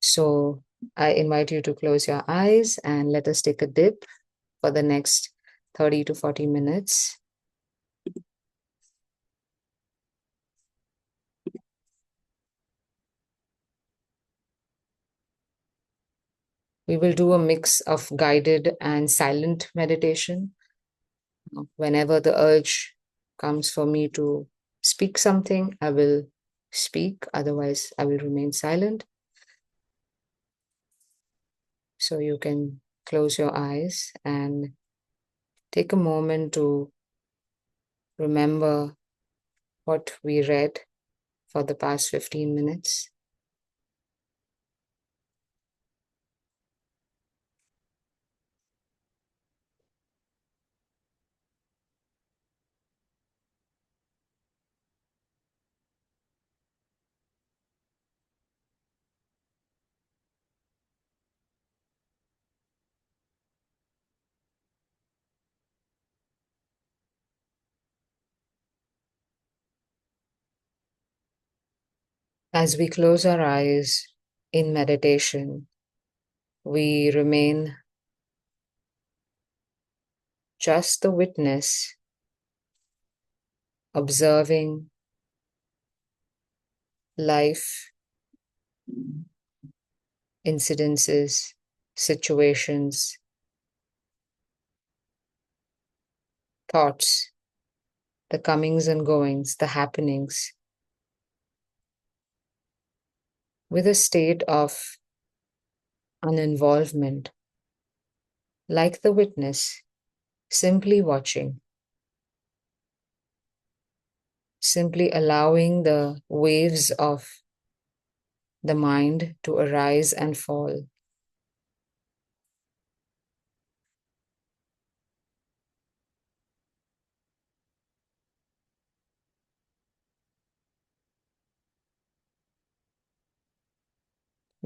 So I invite you to close your eyes and let us take a dip for the next 30 to 40 minutes. We will do a mix of guided and silent meditation. Whenever the urge comes for me to speak something, I will speak. Otherwise, I will remain silent. So you can close your eyes and take a moment to remember what we read for the past 15 minutes. As we close our eyes in meditation, we remain just the witness, observing life, incidences, situations, thoughts, the comings and goings, the happenings, with a state of uninvolvement, like the witness, simply watching, simply allowing the waves of the mind to arise and fall.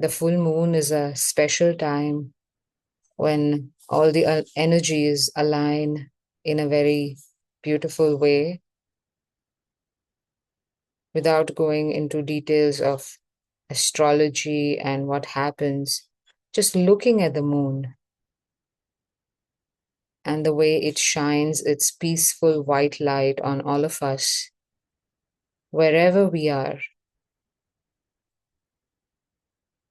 The full moon is a special time when all the energies align in a very beautiful way. Without going into details of astrology and what happens, just looking at the moon and the way it shines its peaceful white light on all of us, wherever we are,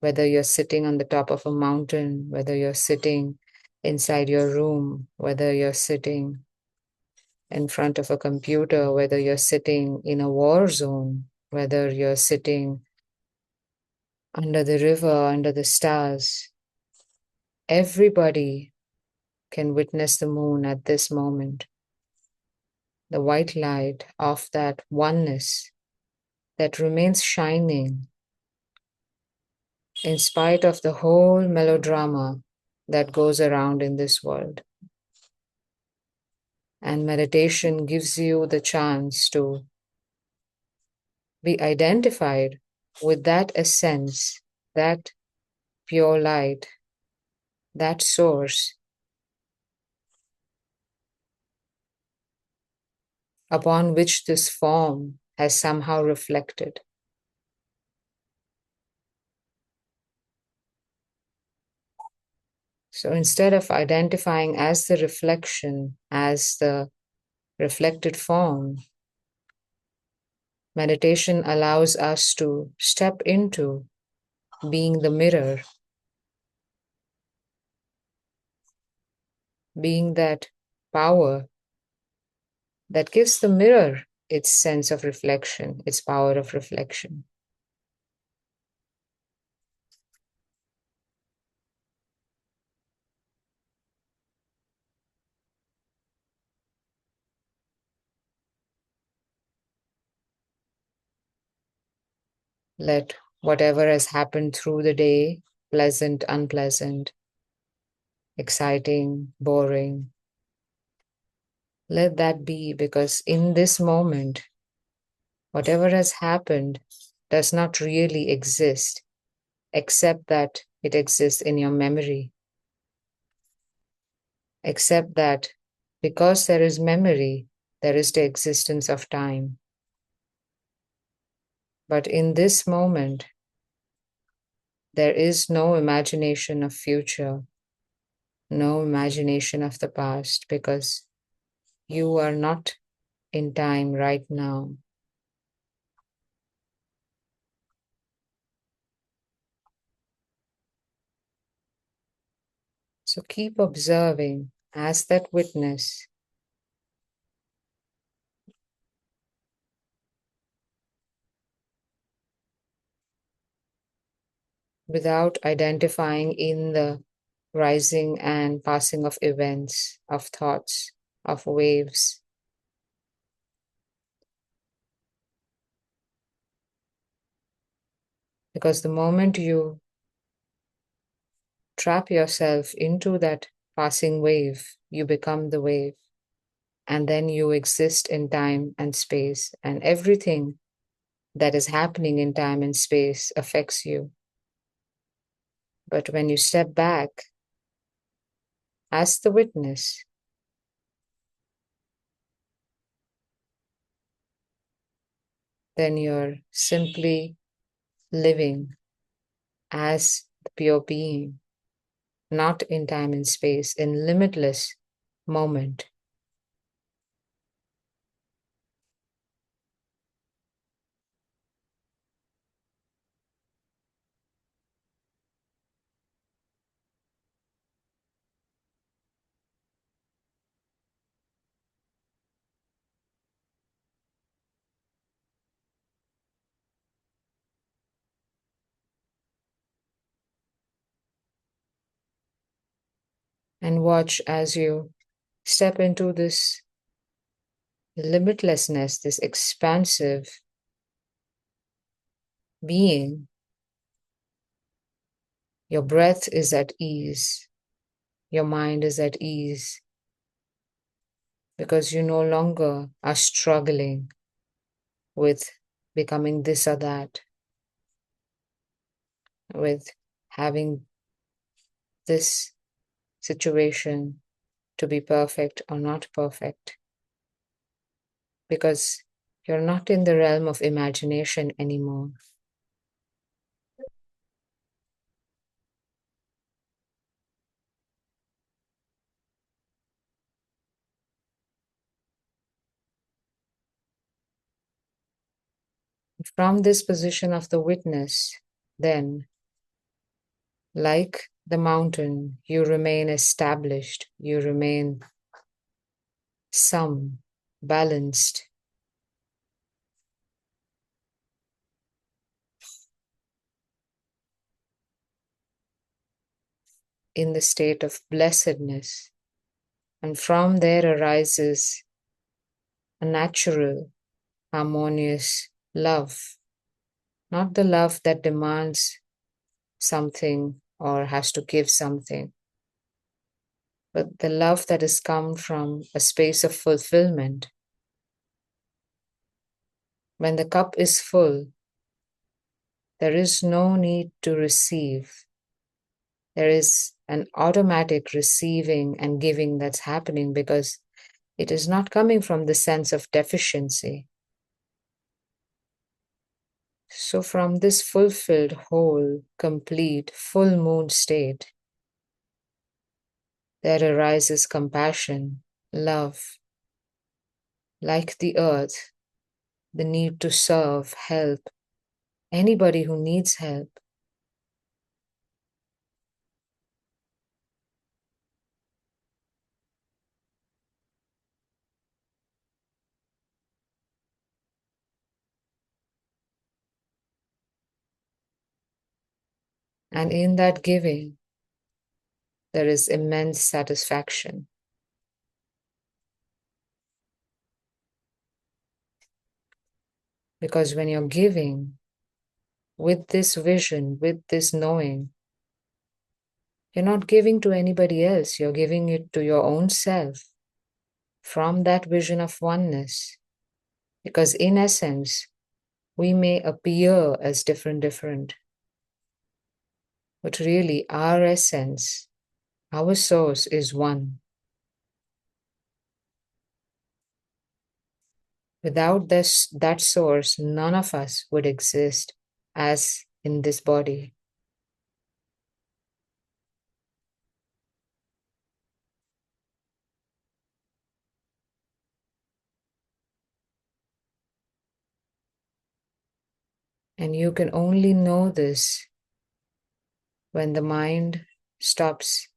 whether you're sitting on the top of a mountain, whether you're sitting inside your room, whether you're sitting in front of a computer, whether you're sitting in a war zone, whether you're sitting under the river, under the stars. Everybody can witness the moon at this moment. The white light of that oneness that remains shining in spite of the whole melodrama that goes around in this world. And meditation gives you the chance to be identified with that essence, that pure light, that source upon which this form has somehow reflected. So instead of identifying as the reflection, as the reflected form, meditation allows us to step into being the mirror, being that power that gives the mirror its sense of reflection, its power of reflection. Let whatever has happened through the day, pleasant, unpleasant, exciting, boring, let that be, because in this moment, whatever has happened does not really exist, except that it exists in your memory. Except that because there is memory, there is the existence of time. But in this moment, There is no imagination of future, no imagination of the past, because you are not in time right now. So keep observing as that witness, without identifying in the rising and passing of events, of thoughts, of waves. Because the moment you trap yourself into that passing wave, you become the wave. And then you exist in time and space, and everything that is happening in time and space affects you. But when you step back as the witness, then you're simply living as the pure being, not in time and space, in limitless moment. And watch as you step into this limitlessness, this expansive being. Your breath is at ease, your mind is at ease, because you no longer are struggling with becoming this or that, with having this situation to be perfect or not perfect, because you're not in the realm of imagination anymore. From this position of the witness, then, like the mountain, you remain established, you remain sum, balanced, in the state of blessedness. And from there arises a natural, harmonious love, not the love that demands something or has to give something, but the love that has come from a space of fulfillment. When the cup is full, there is no need to receive. There is an automatic receiving and giving that's happening because it is not coming from the sense of deficiency. So, from this fulfilled, whole, complete, full moon state, there arises compassion, love, like the earth, the need to serve, help anybody who needs help. And in that giving, there is immense satisfaction. Because when you're giving with this vision, with this knowing, you're not giving to anybody else, you're giving it to your own self from that vision of oneness. Because in essence, we may appear as different, but really our essence, our source is one. Without that source, none of us would exist as in this body. And you can only know this when the mind stops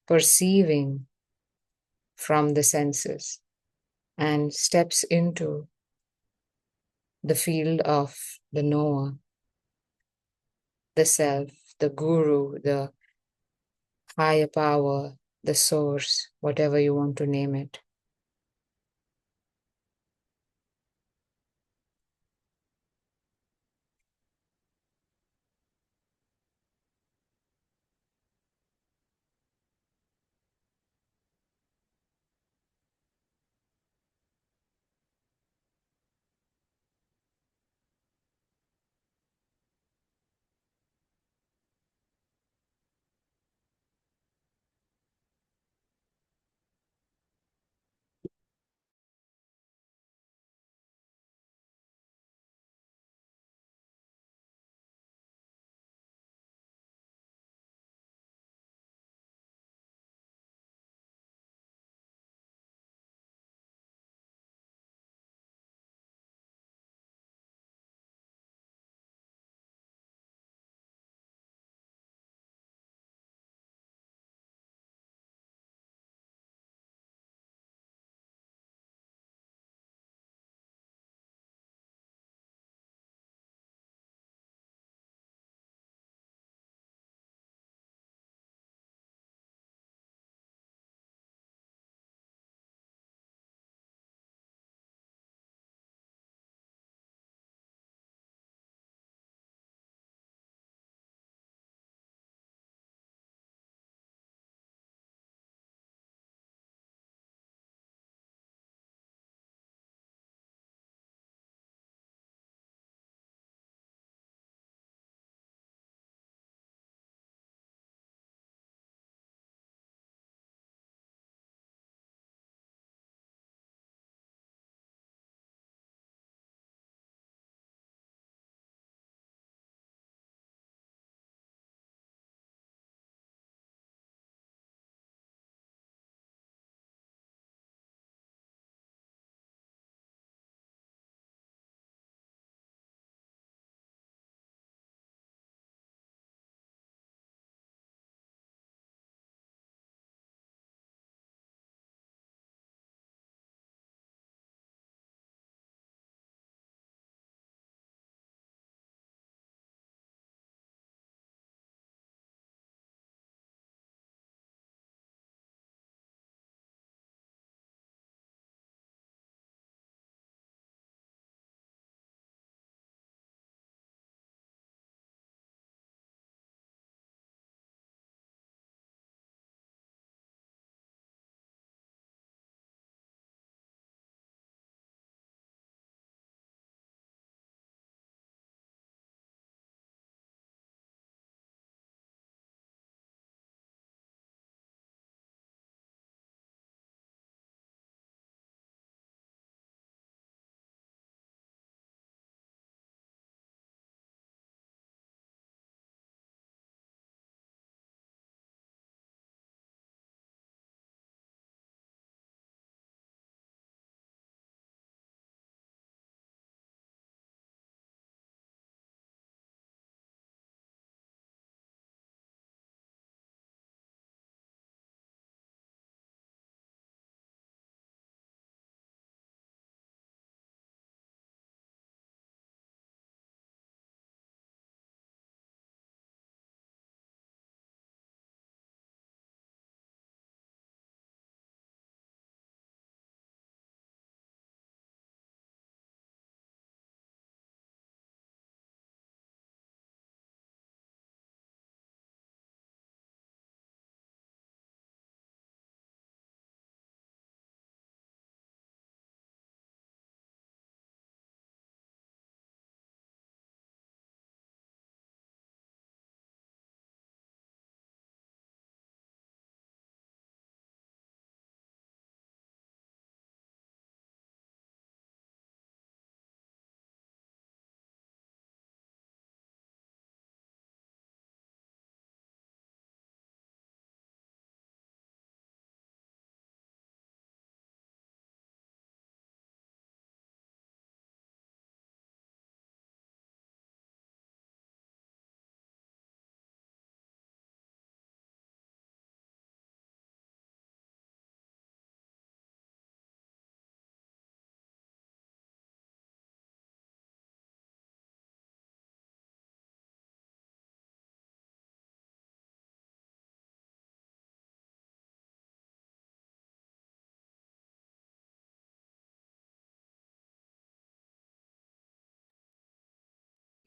perceiving from the senses and steps into the field of the knower, the self, the guru, the higher power, the source, whatever you want to name it.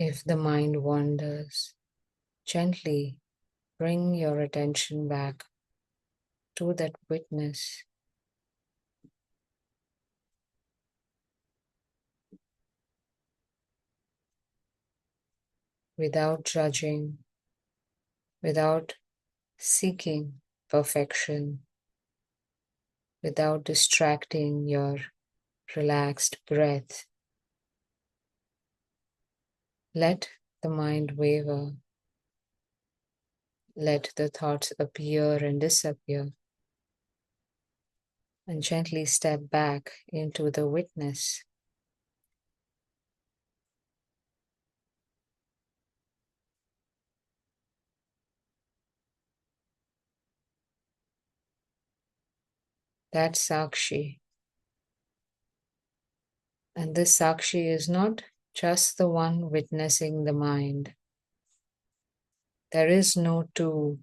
If the mind wanders, gently bring your attention back to that witness. Without judging, without seeking perfection, without distracting your relaxed breath. Let the mind waver. Let the thoughts appear and disappear, and gently step back into the witness. That Sakshi. And this Sakshi is not just the one witnessing the mind. There is no two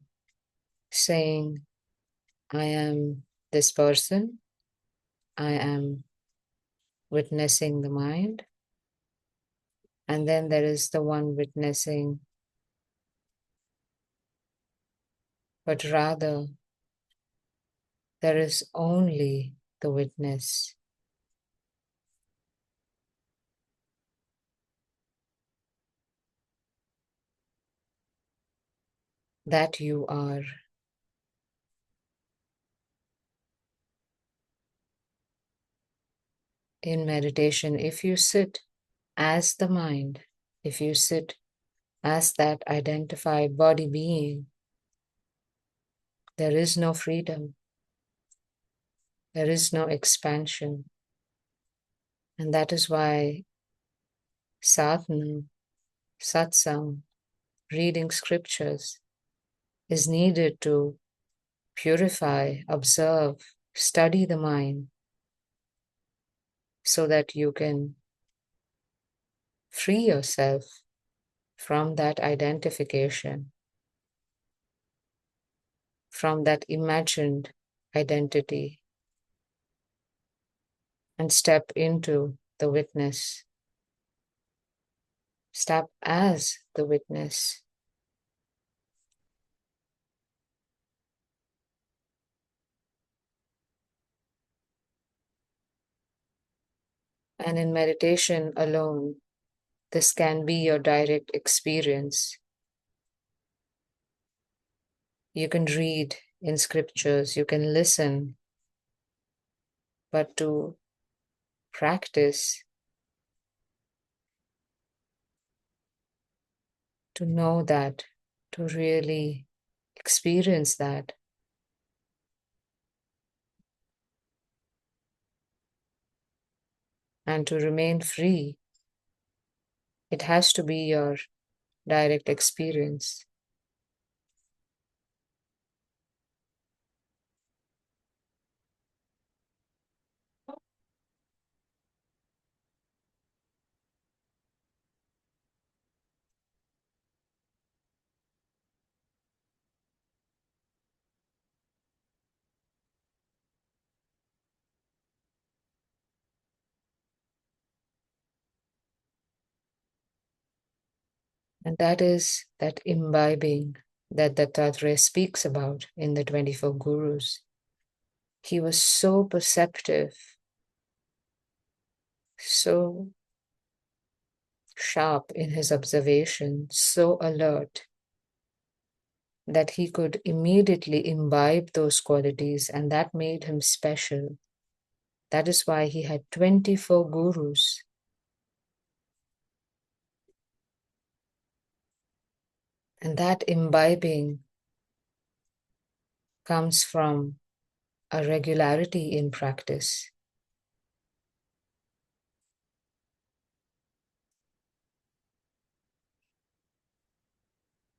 saying, I am this person, I am witnessing the mind, and then there is the one witnessing, but rather there is only the witness. That you are. In meditation, if you sit as the mind, if you sit as that identified body being, there is no freedom, there is no expansion. And that is why sadhana, satsang, reading scriptures is needed to purify, observe, study the mind so that you can free yourself from that identification, from that imagined identity, and step into the witness. Step as the witness. And in meditation alone, this can be your direct experience. You can read in scriptures, you can listen, but to practice, to know that, to really experience that, and to remain free, it has to be your direct experience. And that is that imbibing that Dattatreya speaks about in the 24 Gurus. He was so perceptive, so sharp in his observation, so alert, that he could immediately imbibe those qualities, and that made him special. That is why he had 24 gurus. And that imbibing comes from a regularity in practice.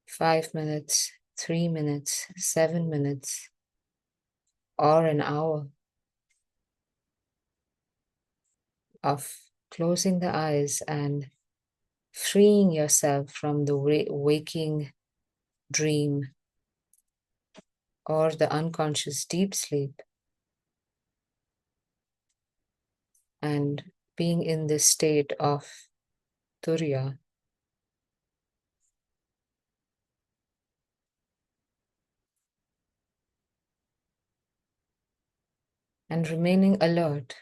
Five minutes, 3 minutes, 7 minutes, or an hour of closing the eyes and freeing yourself from the waking dream or the unconscious deep sleep, and being in this state of Turiya, and remaining alert.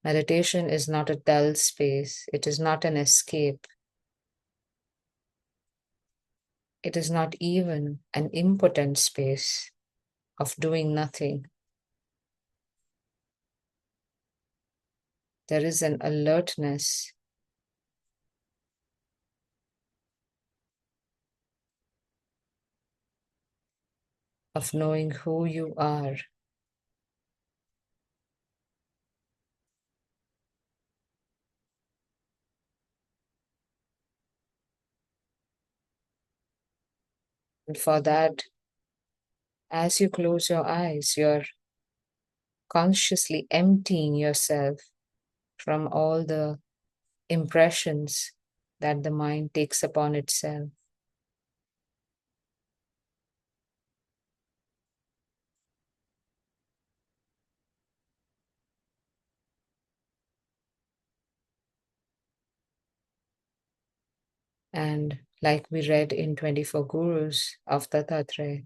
Meditation is not a dull space, it is not an escape, it is not even an impotent space of doing nothing. There is an alertness, of knowing who you are. And for that, as you close your eyes, you're consciously emptying yourself from all the impressions that the mind takes upon itself. And like we read in 24 Gurus of Dattatreya,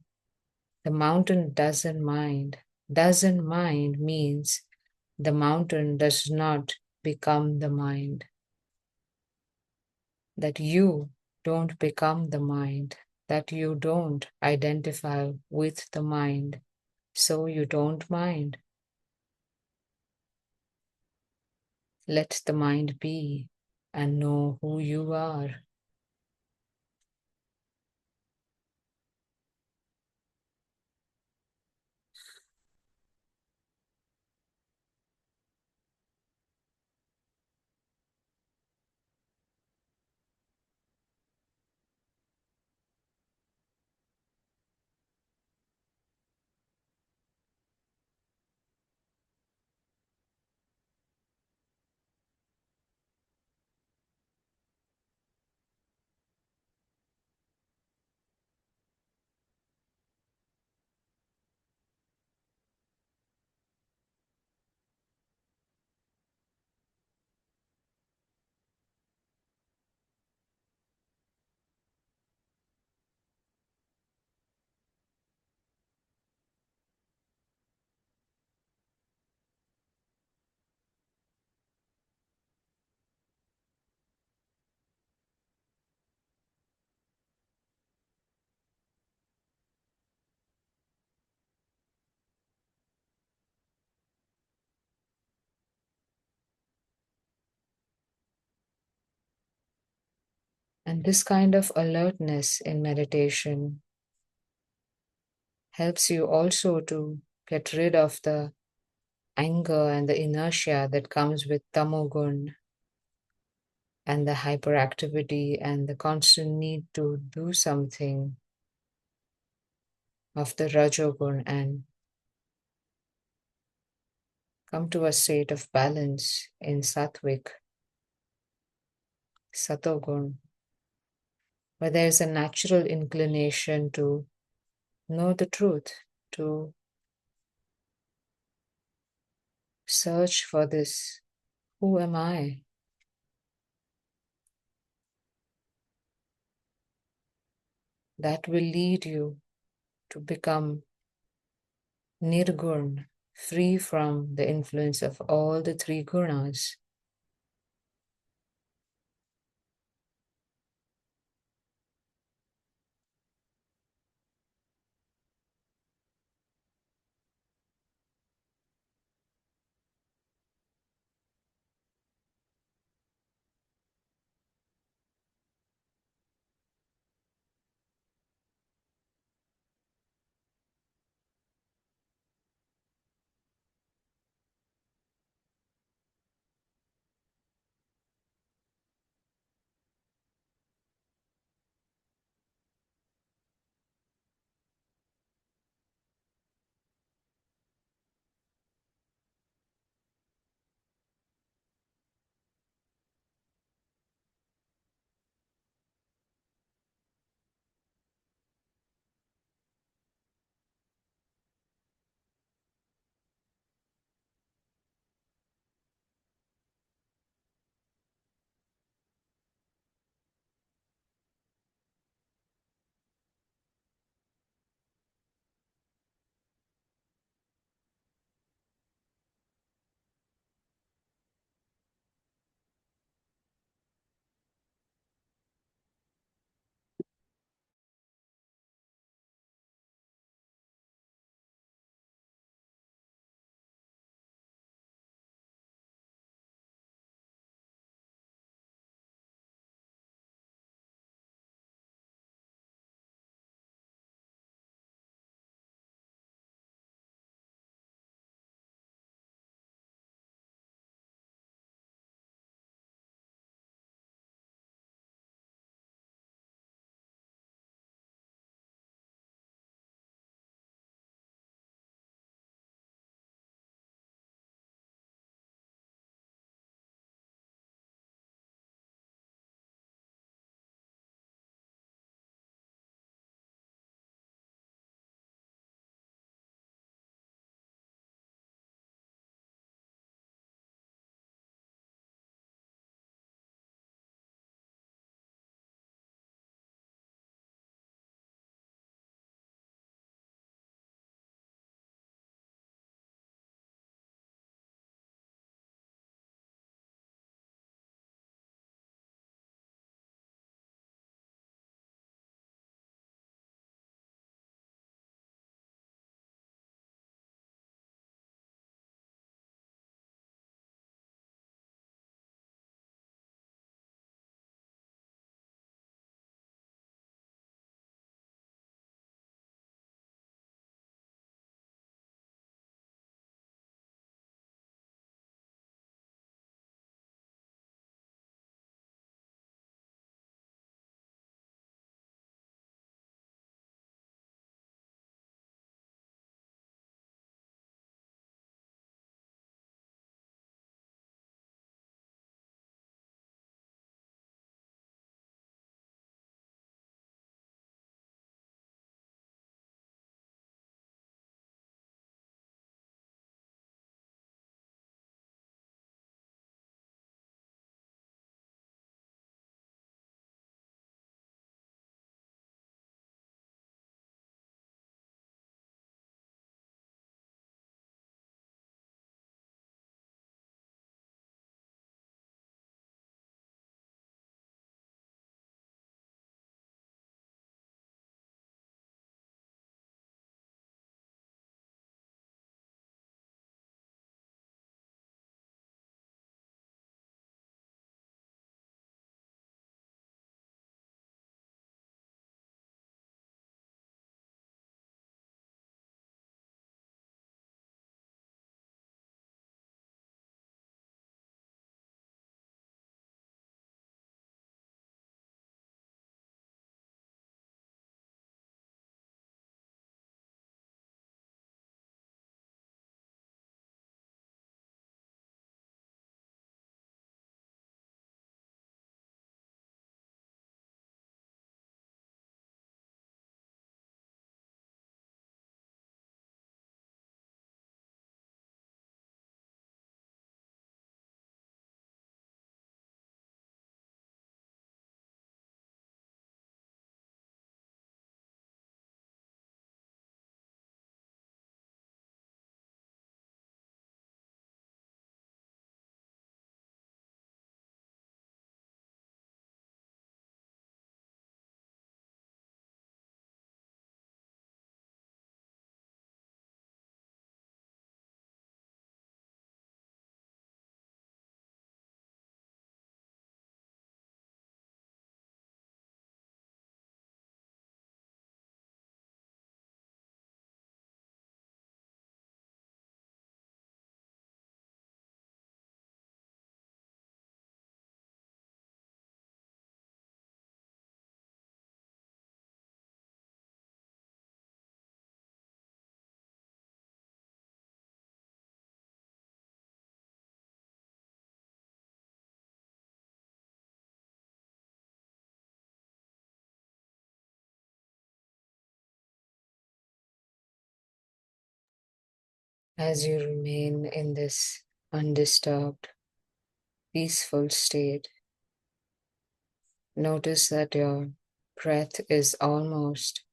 the mountain doesn't mind. Doesn't mind means the mountain does not become the mind. That you don't become the mind, that you don't identify with the mind, so you don't mind. Let the mind be and know who you are. And this kind of alertness in meditation helps you also to get rid of the anger and the inertia that comes with tamogun and the hyperactivity and the constant need to do something of the rajogun, and come to a state of balance in sattvic, satogun, where there is a natural inclination to know the truth, to search for this. Who am I? That will lead you to become nirgun, free from the influence of all the three gunas. As you remain in this undisturbed, peaceful state, notice that your breath is almost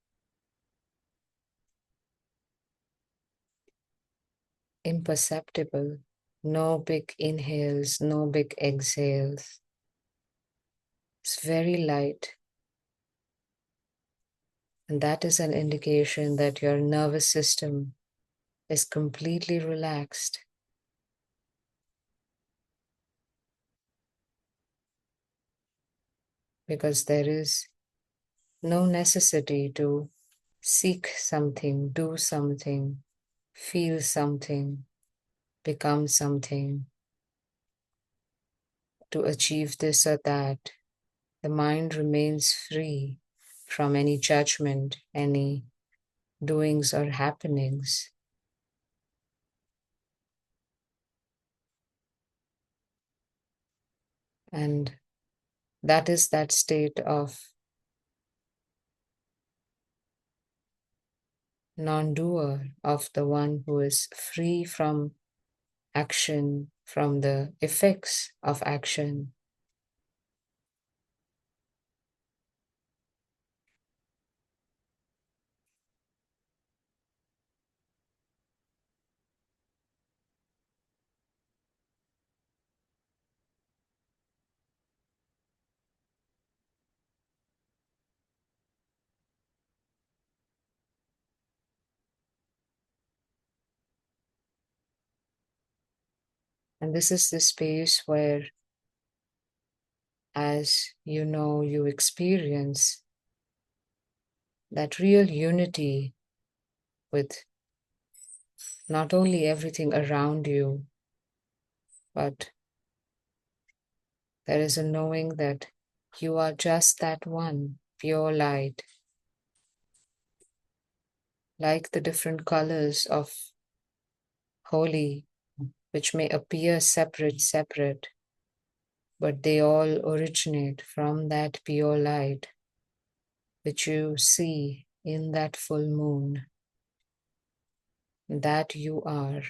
imperceptible. No big inhales, no big exhales. It's very light. And that is an indication that your nervous system is completely relaxed. Because there is no necessity to seek something, do something, feel something, become something to achieve this or that. The mind remains free from any judgment, any doings or happenings. And that is that state of non-doer, of the one who is free from action, from the effects of action. And this is the space where, as you know, you experience that real unity with not only everything around you, but there is a knowing that you are just that one pure light, like the different colors of holy, which may appear separate, but they all originate from that pure light, which you see in that full moon, that you are.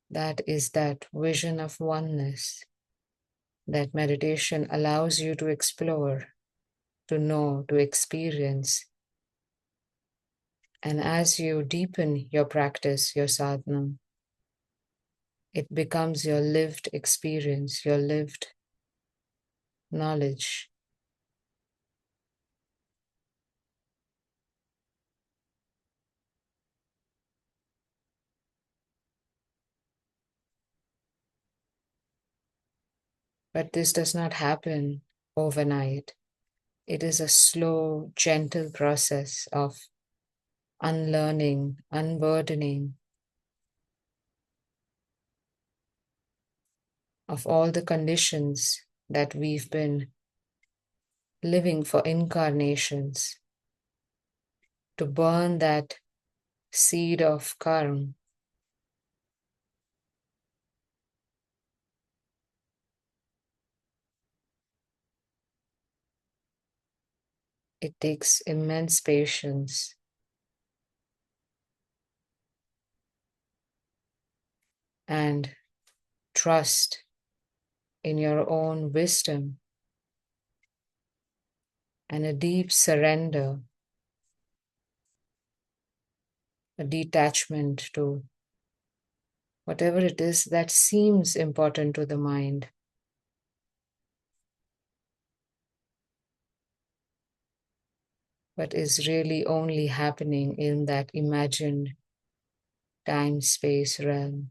That is that vision of oneness that meditation allows you to explore, to know, to experience. And as you deepen your practice, your sadhana, it becomes your lived experience, your lived knowledge. But this does not happen overnight. It is a slow, gentle process of unlearning, unburdening of all the conditions that we've been living for incarnations, to burn that seed of karma. It takes immense patience and trust in your own wisdom and a deep surrender, a detachment to whatever it is that seems important to the mind. But is really only happening in that imagined time-space realm.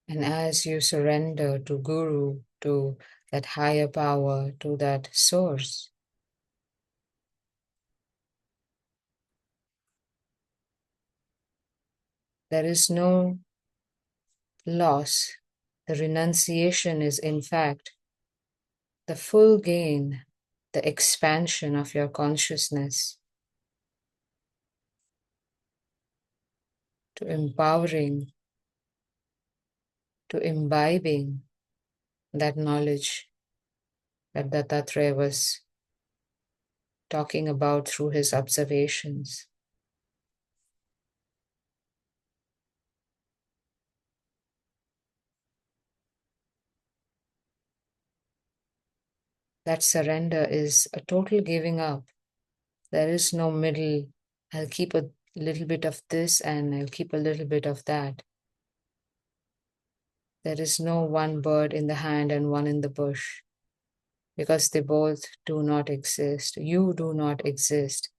And as you surrender to Guru, to that higher power, to that source, there is no loss The renunciation is, in fact, the full gain, the expansion of your consciousness to empowering, to imbibing that knowledge that Dattatreya was talking about through his observations. That surrender is a total giving up. There is no middle. I'll keep a little bit of this and I'll keep a little bit of that. There is no one bird in the hand and one in the bush, because they both do not exist. You do not exist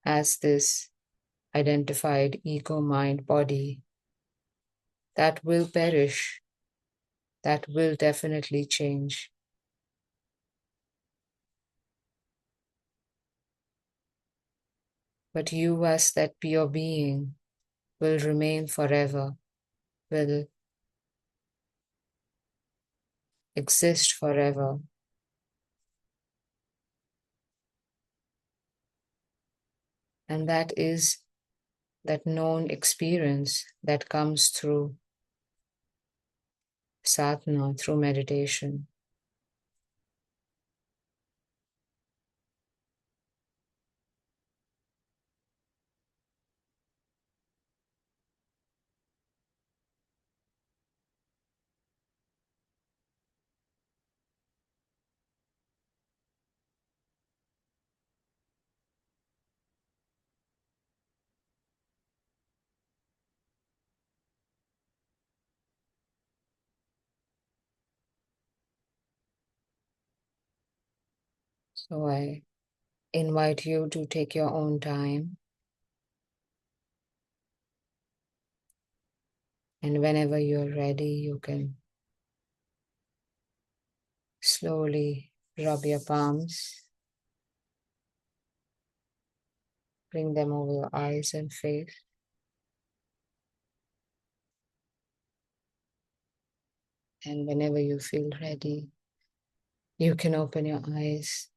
as this identified ego, mind, body. That will perish. That will definitely change. But you, as that pure being, will remain forever, will exist forever. And that is that known experience that comes through sadhana, through meditation. So I invite you to take your own time. And whenever you're ready, you can slowly rub your palms, bring them over your eyes and face. And whenever you feel ready, you can open your eyes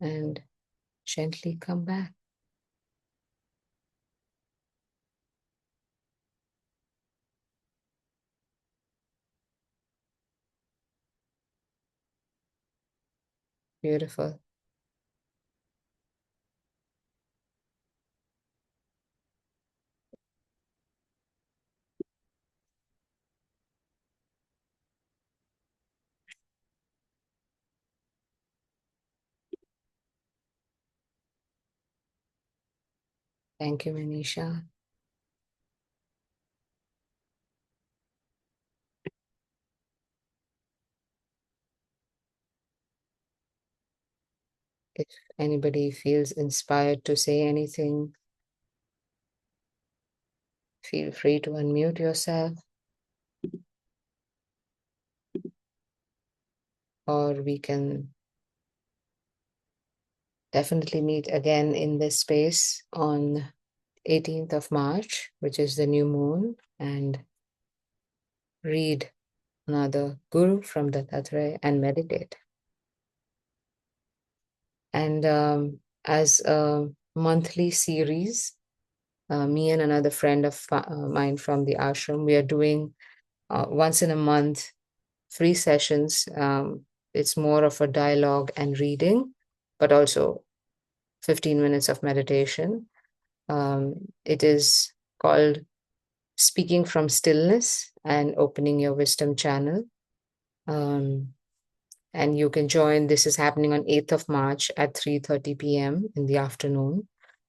and gently come back. Beautiful. Thank you, Manisha. If anybody feels inspired to say anything, feel free to unmute yourself, or we can definitely meet again in this space on 18th of March, which is the new moon, and read another Guru from Dattatreya and meditate. And as a monthly series, me and another friend of mine from the ashram, we are doing once in a month free sessions. It's more of a dialogue and reading, but also 15 minutes of meditation. It is called Speaking from Stillness and Opening Your Wisdom Channel. And you can join. This is happening on 8th of March at 3:30 p.m. in the afternoon.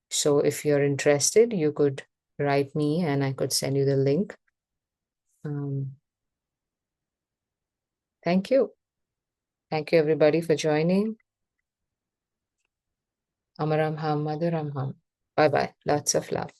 So if you're interested, you could write me and I could send you the link. Thank you. Thank you, everybody, for joining. Amaram Ham, Madhuram Ham. Bye-bye. Lots of love.